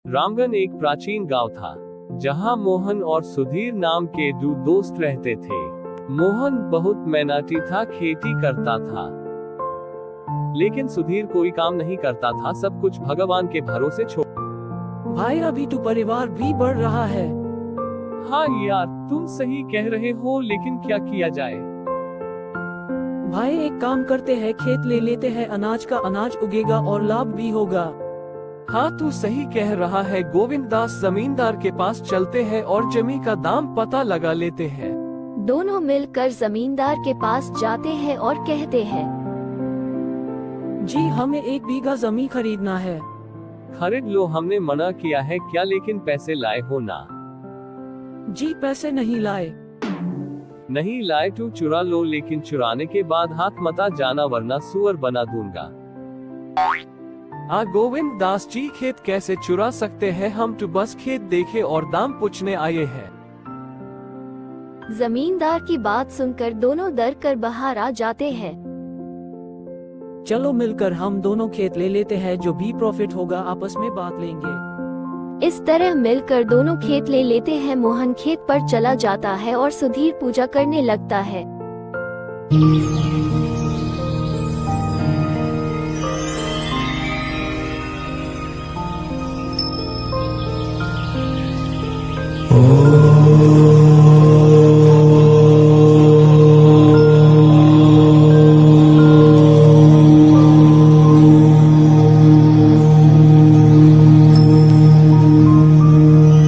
रामगन एक प्राचीन गांव था जहां मोहन और सुधीर नाम के दो दोस्त रहते थे। मोहन बहुत मेहनती था, खेती करता था, लेकिन सुधीर कोई काम नहीं करता था, सब कुछ भगवान के भरोसे छोड़। भाई अभी तो परिवार भी बढ़ रहा है। हाँ यार, तुम सही कह रहे हो, लेकिन क्या किया जाए। भाई एक काम करते हैं, खेत ले लेते हैं, अनाज का अनाज उगेगा और लाभ भी होगा। हाँ तू सही कह रहा है गोविंद दास, जमींदार के पास चलते हैं और जमीन का दाम पता लगा लेते हैं। दोनों मिलकर जमींदार के पास जाते हैं और कहते हैं, जी हमें 1 बीघा जमीन खरीदना है। खरीद लो, हमने मना किया है क्या, लेकिन पैसे लाए हो ना? जी पैसे नहीं लाए। नहीं लाए तो चुरा लो, लेकिन चुराने के बाद हाथ मता जाना वरना सुअर बना दूंगा। गोविंद दास जी, खेत कैसे चुरा सकते हैं, हम तो बस खेत देखे और दाम पूछने आए हैं। जमींदार की बात सुनकर दोनों डर कर बाहर आ जाते हैं। चलो मिलकर हम दोनों खेत ले लेते हैं, जो भी प्रॉफिट होगा आपस में बांट लेंगे। इस तरह मिलकर दोनों खेत ले लेते हैं। मोहन खेत पर चला जाता है और सुधीर पूजा करने लगता है।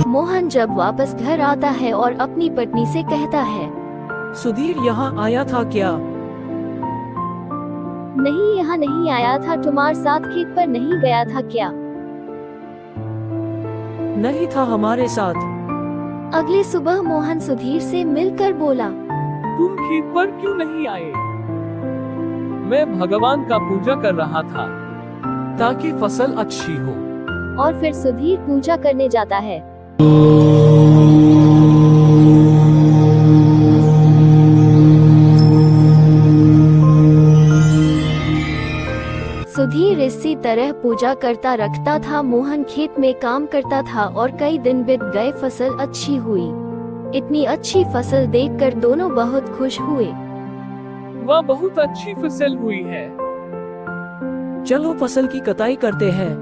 मोहन जब वापस घर आता है और अपनी पत्नी से कहता है, सुधीर यहाँ आया था क्या? नहीं, यहाँ नहीं आया था। तुम्हारे साथ खेत पर नहीं गया था क्या? नहीं था हमारे साथ। अगली सुबह मोहन सुधीर से मिलकर बोला, तुम खेत पर क्यों नहीं आए? मैं भगवान का पूजा कर रहा था ताकि फसल अच्छी हो। और फिर सुधीर पूजा करने जाता है। सुधीर इसी तरह पूजा करता रखता था। मोहन खेत में काम करता था और कई दिन बीत गए, फसल अच्छी हुई। इतनी अच्छी फसल देखकर दोनों बहुत खुश हुए। वह बहुत अच्छी फसल हुई है। चलो फसल की कटाई करते हैं।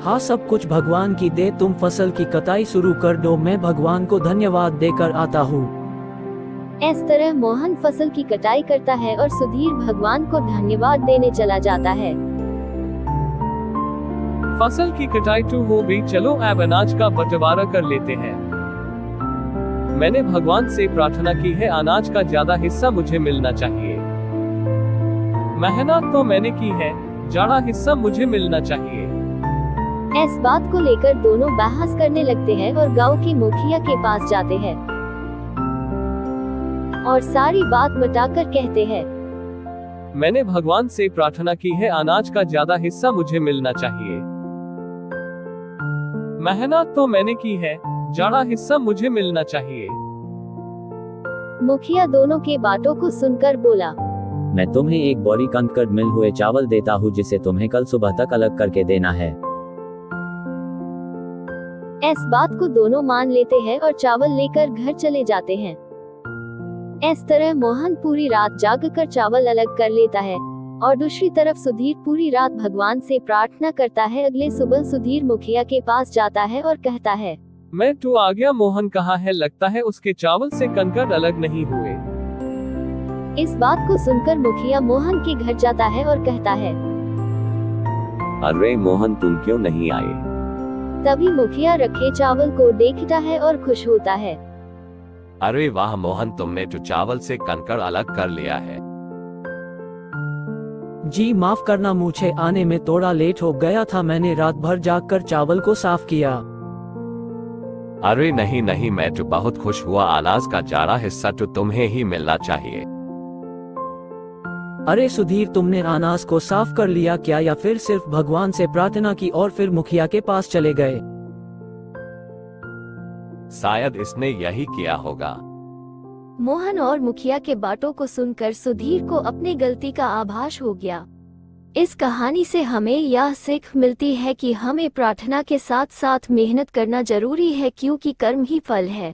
हाँ, सब कुछ भगवान की दे, तुम फसल की कटाई शुरू कर दो, मैं भगवान को धन्यवाद देकर आता हूँ। इस तरह मोहन फसल की कटाई करता है और सुधीर भगवान को धन्यवाद देने चला जाता है। फसल की कटाई तो हो गई, चलो अब अनाज का बंटवारा कर लेते हैं। मैंने भगवान से प्रार्थना की है, अनाज का ज्यादा हिस्सा मुझे मिलना चाहिए। मेहनत तो मैंने की है, ज्यादा हिस्सा मुझे मिलना चाहिए। इस बात को लेकर दोनों बहस करने लगते हैं और गांव के मुखिया के पास जाते हैं और सारी बात बताकर कहते हैं, मैंने भगवान से प्रार्थना की है, अनाज का ज्यादा हिस्सा मुझे मिलना चाहिए। मेहनत तो मैंने की है, ज्यादा हिस्सा मुझे मिलना चाहिए। मुखिया दोनों के बातों को सुनकर बोला, मैं तुम्हें एक बोरी कंकड़ मिल हुए चावल देता हूँ, जिसे तुम्हें कल सुबह तक अलग करके देना है। इस बात को दोनों मान लेते हैं और चावल लेकर घर चले जाते हैं। इस तरह मोहन पूरी रात जागकर चावल अलग कर लेता है और दूसरी तरफ सुधीर पूरी रात भगवान से प्रार्थना करता है। अगले सुबह सुधीर मुखिया के पास जाता है और कहता है, मैं तो आ गया। मोहन कहाँ है? लगता है उसके चावल से कंकड़ अलग नहीं हुए। इस बात को सुनकर मुखिया मोहन के घर जाता है और कहता है, अरे मोहन, तुम क्यों नहीं आए? तभी मुखिया रखे चावल को देखता है और खुश होता है। अरे वाह मोहन, तुमने तो चावल से कंकड़ अलग कर लिया है। जी माफ करना, मुझे आने में थोड़ा लेट हो गया था, मैंने रात भर जागकर चावल को साफ किया। अरे नहीं नहीं, मैं तो बहुत खुश हुआ, अनाज का ज्यादा हिस्सा तो तुम्हें ही मिलना चाहिए। अरे सुधीर, तुमने अनाज को साफ कर लिया क्या, या फिर सिर्फ भगवान से प्रार्थना की और फिर मुखिया के पास चले गए? शायद इसने यही किया होगा। मोहन और मुखिया के बातों को सुनकर सुधीर को अपनी गलती का आभास हो गया। इस कहानी से हमें यह सीख मिलती है कि हमें प्रार्थना के साथ साथ मेहनत करना जरूरी है, क्योंकि कर्म ही फल है।